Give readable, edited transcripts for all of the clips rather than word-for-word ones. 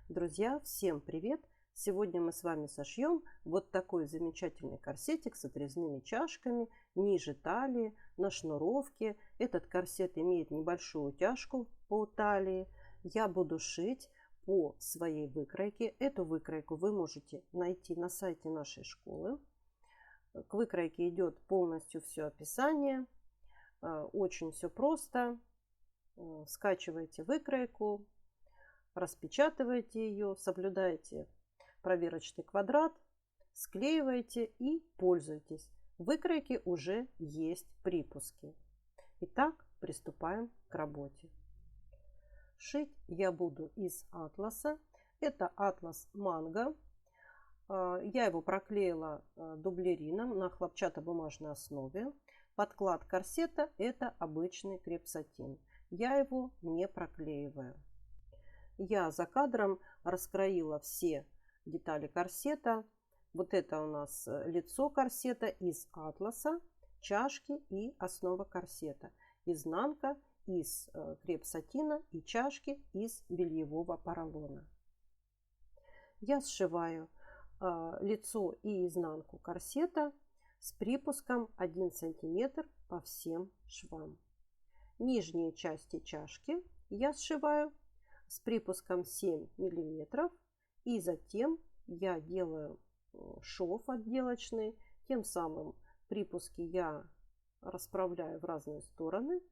Друзья, всем привет! Сегодня мы с вами сошьем вот такой замечательный корсетик с отрезными чашками ниже талии, на шнуровке. Этот корсет имеет небольшую утяжку по талии. Я буду шить по своей выкройке. Эту выкройку вы можете найти на сайте нашей школы. К выкройке идет полностью все описание. Очень все просто. Скачивайте выкройку, распечатывайте ее, соблюдайте проверочный квадрат, склеивайте и пользуйтесь. В выкройке уже есть припуски. Итак, приступаем к работе. Шить я буду из атласа. Это атлас Манго. Я его проклеила дублерином на хлопчатобумажной основе. Подклад корсета – это обычный креп-сатин. Я его не проклеиваю. Я за кадром раскроила все детали корсета. Вот это у нас лицо корсета из атласа, чашки и основа корсета. Изнанка из креп-сатина и чашки из бельевого поролона. Я сшиваю лицо и изнанку корсета с припуском 1 см по всем швам. Нижние части чашки я сшиваю с припуском 7 мм. И затем я делаю шов отделочный. Тем самым припуски я расправляю в разные стороны.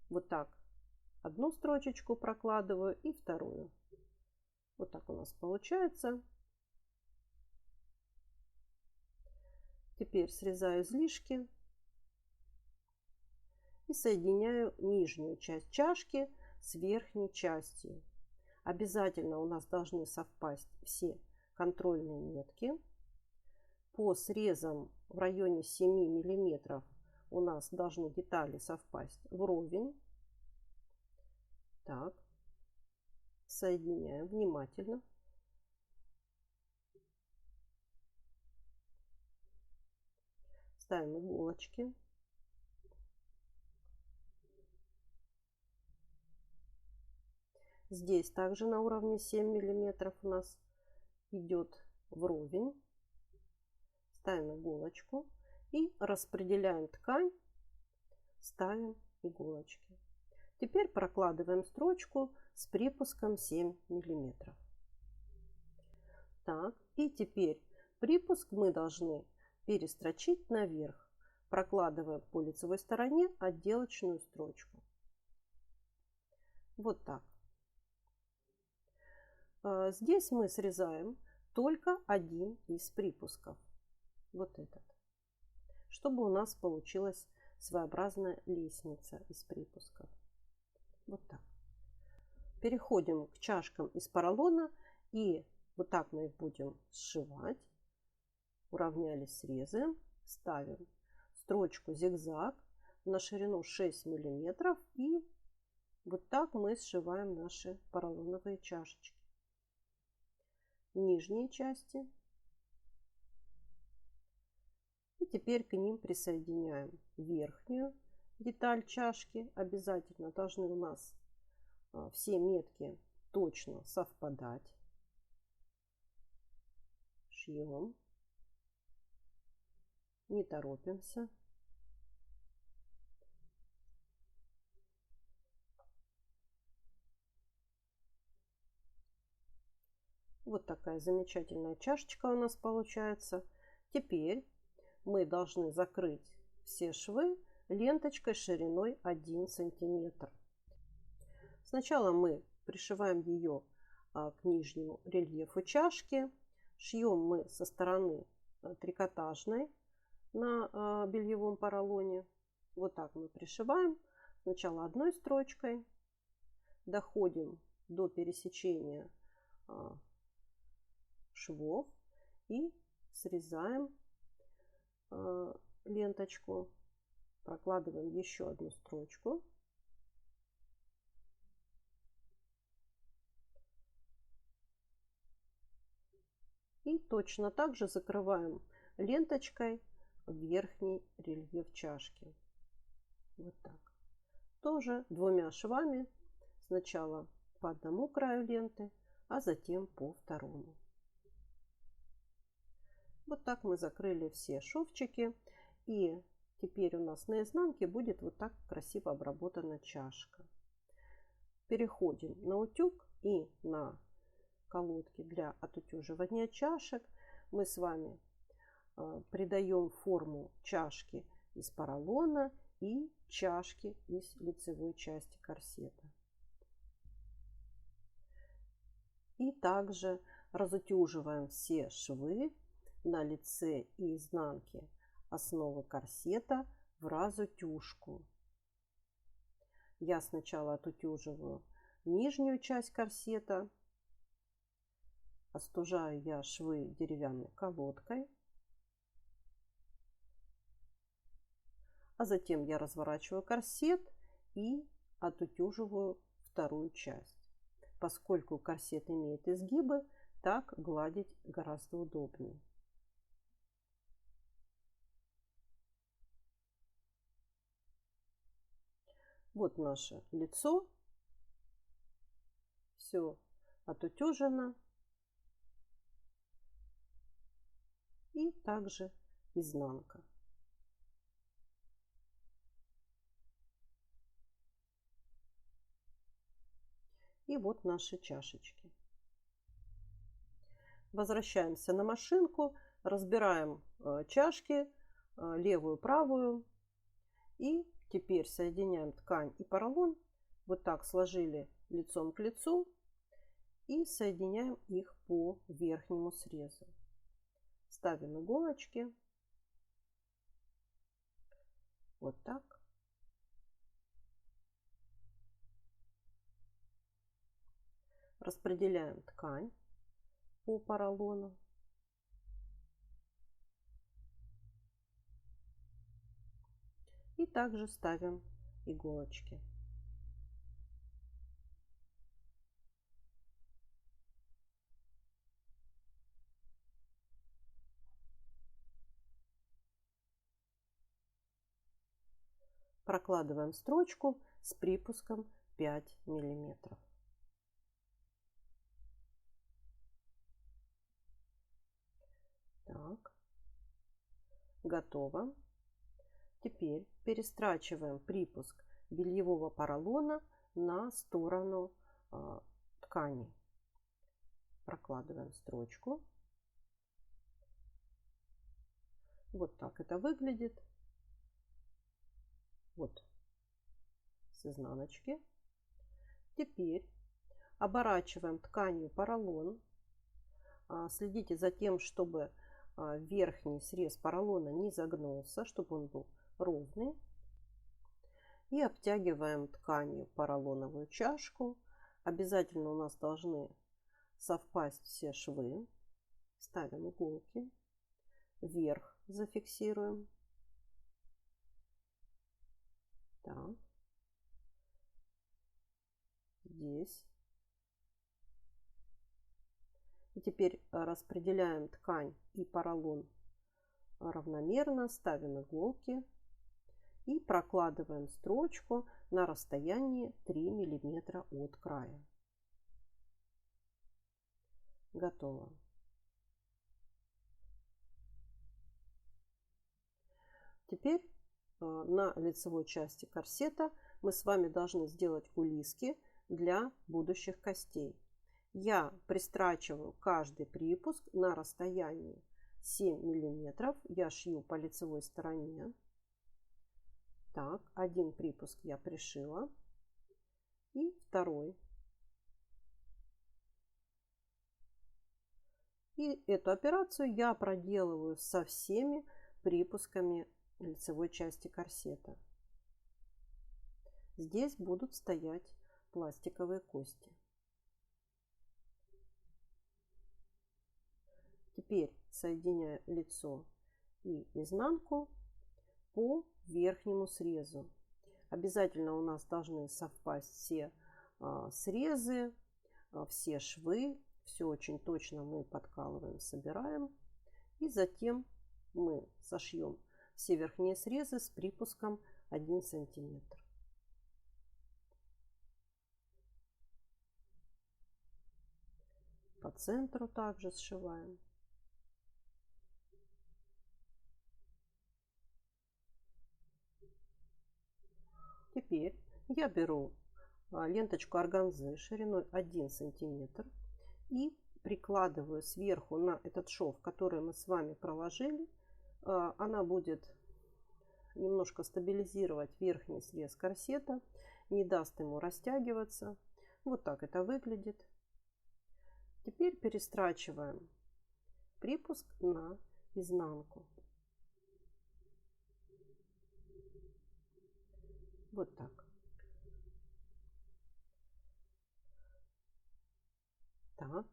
Вот так одну строчечку прокладываю и вторую. Вот так у нас получается. Теперь срезаю излишки и соединяю нижнюю часть чашки с верхней частью. Обязательно у нас должны совпасть все контрольные метки. По срезам в районе 7 мм у нас должны детали совпасть вровень. Так, соединяем внимательно. Ставим иголочки. Здесь также на уровне 7 мм у нас идет вровень. Ставим иголочку и распределяем ткань, ставим иголочки. Теперь прокладываем строчку с припуском 7 мм. Так, и теперь припуск мы должны перестрочить наверх, прокладывая по лицевой стороне отделочную строчку. Вот так. Здесь мы срезаем только один из припусков. Вот этот. Чтобы у нас получилась своеобразная лестница из припусков. Вот так. Переходим к чашкам из поролона. И вот так мы их будем сшивать. Уравняли срезы. Ставим строчку зигзаг на ширину 6 мм. И вот так мы сшиваем наши поролоновые чашечки. Нижние части. И теперь к ним присоединяем верхнюю деталь чашки. Обязательно должны у нас все метки точно совпадать. Шьем. Не торопимся. Вот такая замечательная чашечка у нас получается. Теперь мы должны закрыть все швы ленточкой шириной 1 см. Сначала мы пришиваем ее к нижнему рельефу чашки. Шьем мы со стороны трикотажной на бельевом поролоне. Вот так мы пришиваем. Сначала одной строчкой. Доходим до пересечения швов и срезаем ленточку, прокладываем еще одну строчку. И точно так же закрываем ленточкой верхний рельеф чашки. Вот так. Тоже двумя швами. Сначала по одному краю ленты, а затем по второму. Вот так мы закрыли все шовчики. И теперь у нас на изнанке будет вот так красиво обработана чашка. Переходим на утюг и на колодки для отутюживания чашек. Мы с вами придаем форму чашки из поролона и чашки из лицевой части корсета. И также разутюживаем все швы на лице и изнанке основы корсета в разутюжку. Я сначала отутюживаю нижнюю часть корсета. Остужаю я швы деревянной колодкой. А затем я разворачиваю корсет и отутюживаю вторую часть. Поскольку корсет имеет изгибы, так гладить гораздо удобнее. Вот наше лицо. Все отутюжено. И также изнанка. И вот наши чашечки. Возвращаемся на машинку, разбираем чашки, левую, правую. И теперь соединяем ткань и поролон. Вот так сложили лицом к лицу. И соединяем их по верхнему срезу. Ставим иголочки. Вот так. Распределяем ткань по поролону. И также ставим иголочки. Прокладываем строчку с припуском 5 миллиметров. Так, готово. Теперь перестрачиваем припуск бельевого поролона на сторону ткани. Прокладываем строчку. Вот так это выглядит. Вот с изнаночки. Теперь оборачиваем тканью поролон. Следите за тем, чтобы верхний срез поролона не загнулся, чтобы он был ровный. И обтягиваем тканью поролоновую чашку. Обязательно у нас должны совпасть все швы. Ставим иголки. Вверх зафиксируем. Так. Здесь. И теперь распределяем ткань и поролон равномерно, ставим иголки и прокладываем строчку на расстоянии 3 мм от края. Готово. Теперь на лицевой части корсета мы с вами должны сделать кулиски для будущих костей. Я пристрачиваю каждый припуск на расстоянии 7 мм. Я шью по лицевой стороне. Так, один припуск я пришила. И второй. И эту операцию я проделываю со всеми припусками лицевой части корсета. Здесь будут стоять пластиковые кости. Теперь соединяю лицо и изнанку по верхнему срезу. Обязательно у нас должны совпасть все срезы, все швы. Все очень точно мы подкалываем, собираем. И затем мы сошьем все верхние срезы с припуском 1 сантиметр. По центру также сшиваем. Теперь я беру ленточку органзы шириной 1 сантиметр и прикладываю сверху на этот шов, который мы с вами проложили. Она будет немножко стабилизировать верхний срез корсета, не даст ему растягиваться. Вот так это выглядит. Теперь перестрачиваем припуск на изнанку. Вот так. Так.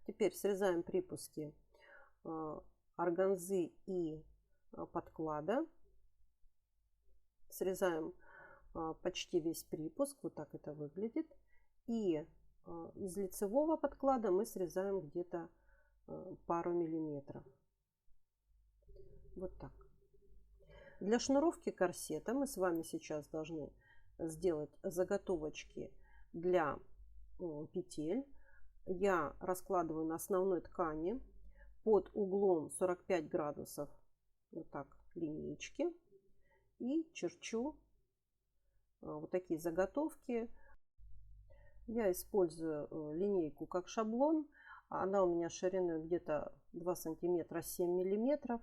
Теперь срезаем припуски органзы и подклада. Срезаем почти весь припуск. Вот так это выглядит. И из лицевого подклада мы срезаем где-то пару миллиметров. Вот так. Для шнуровки корсета мы с вами сейчас должны сделать заготовочки для петель. Я раскладываю на основной ткани под углом 45 градусов вот так линейки и черчу вот такие заготовки. Я использую линейку как шаблон. Она у меня шириной где-то 2 сантиметра 7 миллиметров.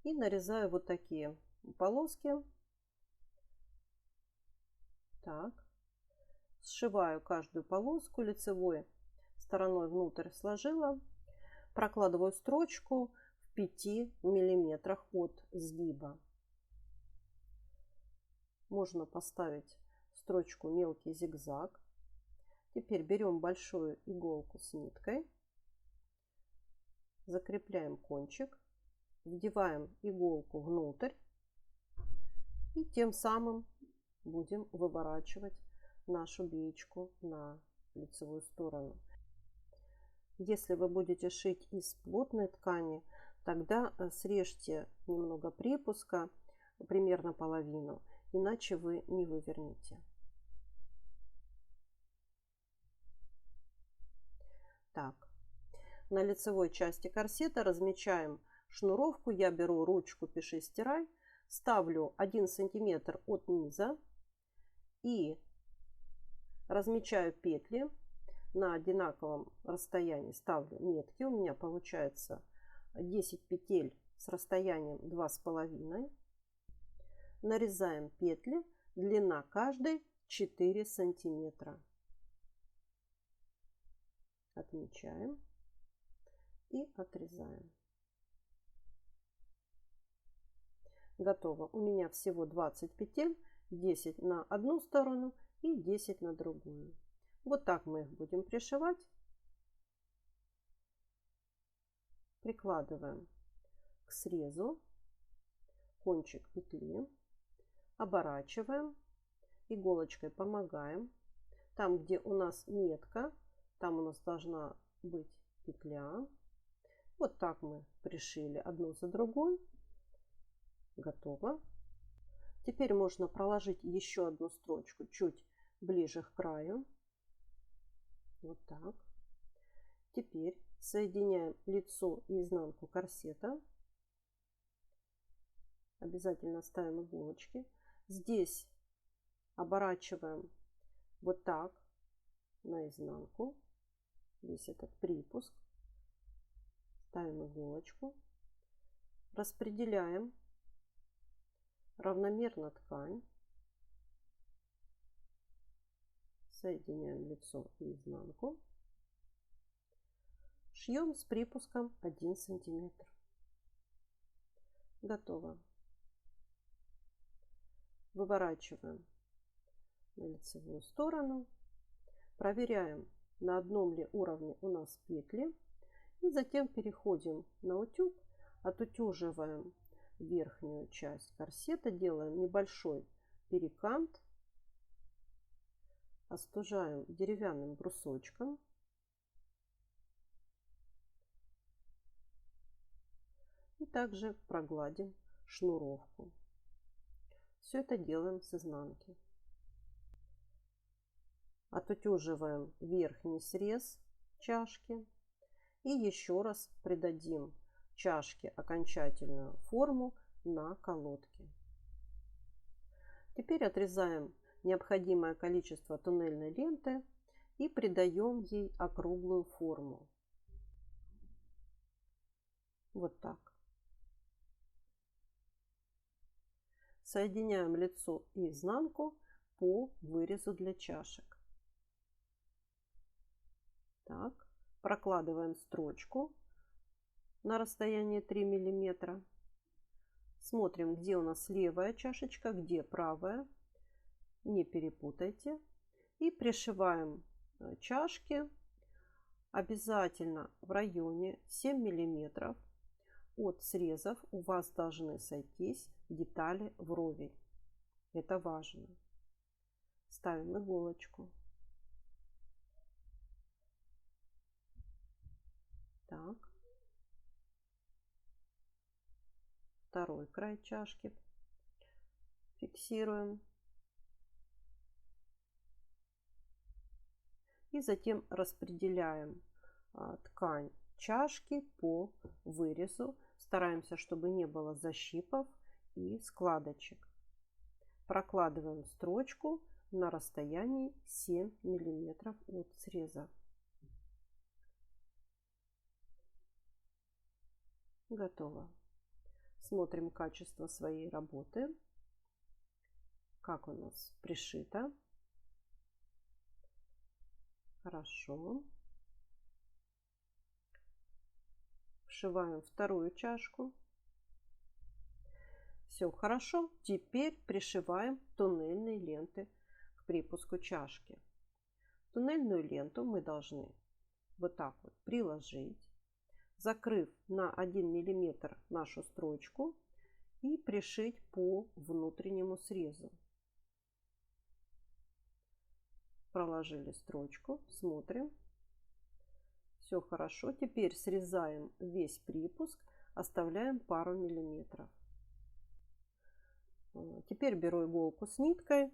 И нарезаю вот такие полоски. Так. Сшиваю каждую полоску лицевой стороной внутрь сложила. Прокладываю строчку в 5 миллиметрах от сгиба. Можно поставить строчку мелкий зигзаг. Теперь берем большую иголку с ниткой. Закрепляем кончик. Вдеваем иголку внутрь. И тем самым будем выворачивать нашу биечку на лицевую сторону. Если вы будете шить из плотной ткани, тогда срежьте немного припуска, примерно половину, иначе вы не вывернете. Так, на лицевой части корсета размечаем шнуровку. Я беру ручку «Пиши, стирай», ставлю 1 сантиметр от низа и размечаю петли. На одинаковом расстоянии ставлю метки. У меня получается 10 петель с расстоянием 2,5. Нарезаем петли. Длина каждой 4 сантиметра. Отмечаем и отрезаем. Готово. У меня всего 20 петель, 10 на одну сторону и 10 на другую. Вот так мы их будем пришивать. Прикладываем к срезу кончик петли, оборачиваем, иголочкой помогаем. Там, где у нас метка, там у нас должна быть петля. Вот так мы пришили одну за другой. Готово. Теперь можно проложить еще одну строчку чуть ближе к краю. Вот так. Теперь соединяем лицо и изнанку корсета. Обязательно ставим иголочки. Здесь оборачиваем вот так на изнанку. Весь этот припуск. Ставим иголочку. Распределяем равномерно ткань. Соединяем лицо и изнанку. Шьем с припуском 1 сантиметр. Готово. Выворачиваем на лицевую сторону. Проверяем, на одном ли уровне у нас петли. И затем переходим на утюг. Отутюживаем верхнюю часть корсета. Делаем небольшой перекант. Остужаем деревянным брусочком. И также прогладим шнуровку. Все это делаем с изнанки. Отутюживаем верхний срез чашки. И еще раз придадим чашке окончательную форму на колодке. Теперь отрезаем необходимое количество тоннельной ленты и придаем ей округлую форму. Вот так. Соединяем лицо и изнанку по вырезу для чашек. Так, прокладываем строчку на расстоянии 3 мм. Смотрим, где у нас левая чашечка, где правая. Не перепутайте. И пришиваем чашки обязательно в районе 7 мм. От срезов у вас должны сойтись детали вровень. Это важно. Ставим иголочку. Так. Второй край чашки фиксируем. И затем распределяем ткань чашки по вырезу. Стараемся, чтобы не было защипов и складочек. Прокладываем строчку на расстоянии 7 мм от среза. Готово. Смотрим качество своей работы. Как у нас пришито. Хорошо. Вшиваем вторую чашку. Все хорошо. Теперь пришиваем тоннельные ленты к припуску чашки. Тоннельную ленту мы должны вот так вот приложить, закрыв на 1 мм нашу строчку и пришить по внутреннему срезу. Проложили строчку, смотрим. Все хорошо. Теперь срезаем весь припуск, оставляем пару миллиметров. Теперь беру иголку с ниткой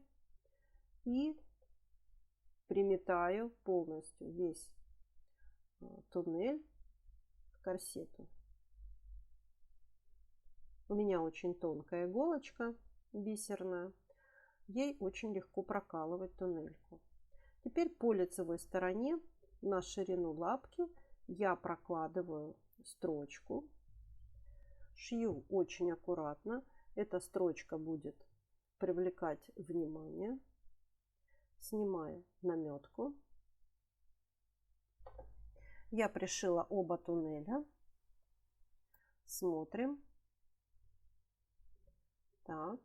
и приметаю полностью весь туннель к корсету. У меня очень тонкая иголочка, бисерная. Ей очень легко прокалывать туннельку. Теперь по лицевой стороне на ширину лапки я прокладываю строчку. Шью очень аккуратно. Эта строчка будет привлекать внимание. Снимаю наметку. Я пришила оба туннеля. Смотрим. Так.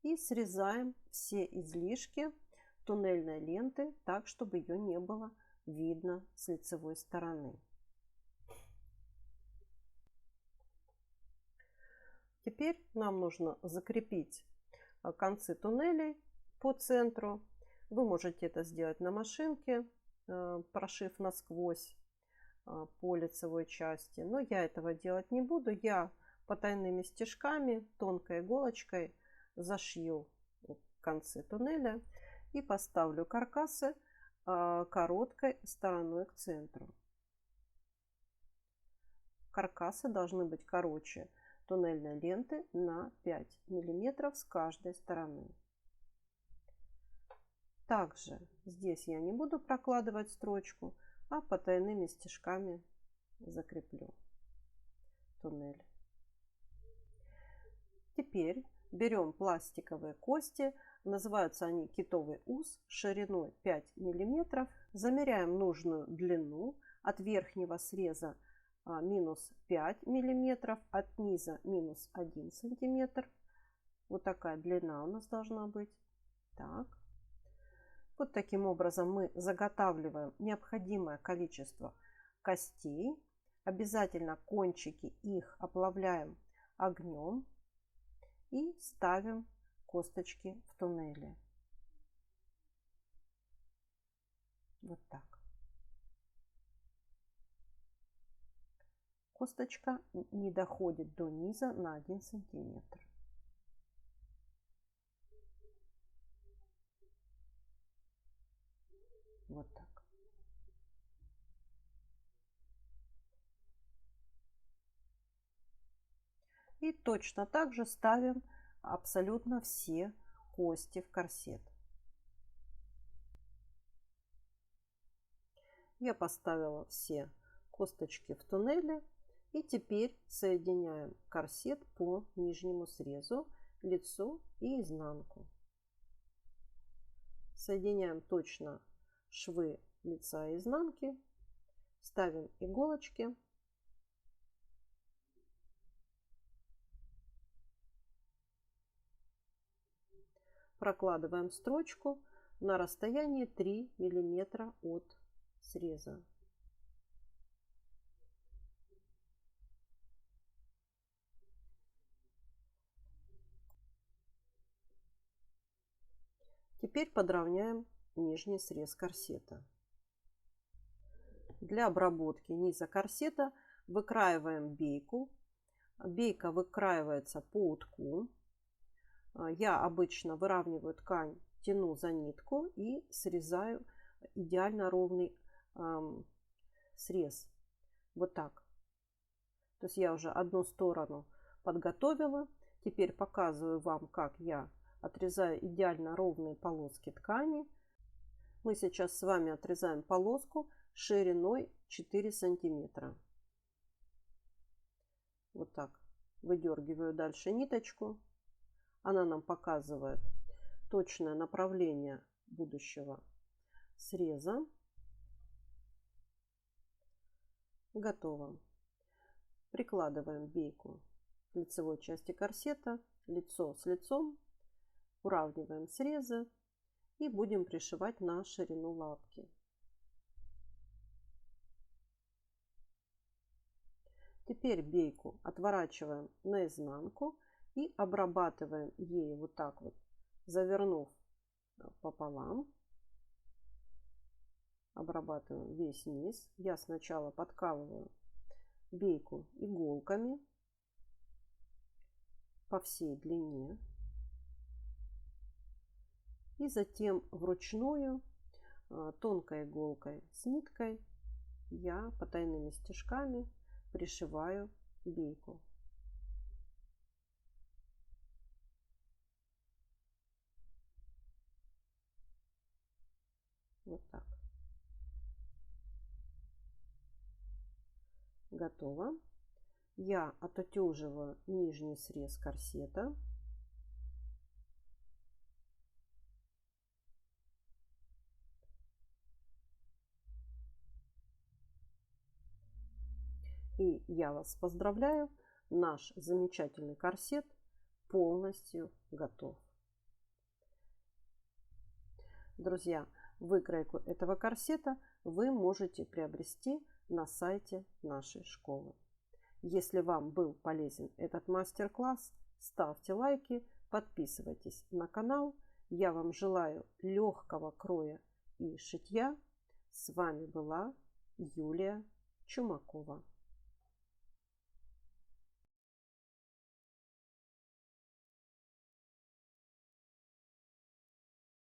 И срезаем все излишки туннельной ленты так, чтобы ее не было видно с лицевой стороны. Теперь нам нужно закрепить концы туннелей по центру. Вы можете это сделать на машинке, прошив насквозь по лицевой части. Но я этого делать не буду. Я потайными стежками, тонкой иголочкой зашью концы туннеля и поставлю каркасы короткой стороной к центру. Каркасы должны быть короче туннельной ленты на 5 мм с каждой стороны. Также здесь я не буду прокладывать строчку, а потайными стежками закреплю туннель. Теперь берем пластиковые кости, называются они китовый ус, шириной 5 мм. Замеряем нужную длину от верхнего среза минус 5 мм, от низа минус 1 см. Вот такая длина у нас должна быть. Так. Вот таким образом мы заготавливаем необходимое количество костей. Обязательно кончики их оплавляем огнем и ставим косточки в туннеле. Вот так. Косточка не доходит до низа на 1 сантиметр. Вот так. И точно так же ставим абсолютно все кости в корсет. Я поставила все косточки в туннеле. И теперь соединяем корсет по нижнему срезу, лицо и изнанку. Соединяем точно швы лица и изнанки. Ставим иголочки. Прокладываем строчку на расстоянии 3 мм от среза. Теперь подровняем нижний срез корсета. Для обработки низа корсета выкраиваем бейку. Бейка выкраивается по утку. Я обычно выравниваю ткань, тяну за нитку и срезаю идеально ровный срез. Вот так. То есть я уже одну сторону подготовила. Теперь показываю вам, как я отрезаю идеально ровные полоски ткани. Мы сейчас с вами отрезаем полоску шириной 4 сантиметра. Вот так. Выдергиваю дальше ниточку. Она нам показывает точное направление будущего среза. Готово. Прикладываем бейку к лицевой части корсета, лицо с лицом. Уравниваем срезы и будем пришивать на ширину лапки. Теперь бейку отворачиваем наизнанку и обрабатываем ей вот так вот, завернув пополам. Обрабатываем весь низ. Я сначала подкалываю бейку иголками по всей длине. И затем вручную тонкой иголкой с ниткой я потайными стежками пришиваю бейку. Вот так. Готово. Я отутюживаю нижний срез корсета. И я вас поздравляю, наш замечательный корсет полностью готов. Друзья, выкройку этого корсета вы можете приобрести на сайте нашей школы. Если вам был полезен этот мастер-класс, ставьте лайки, подписывайтесь на канал. Я вам желаю легкого кроя и шитья. С вами была Юлия Чумакова.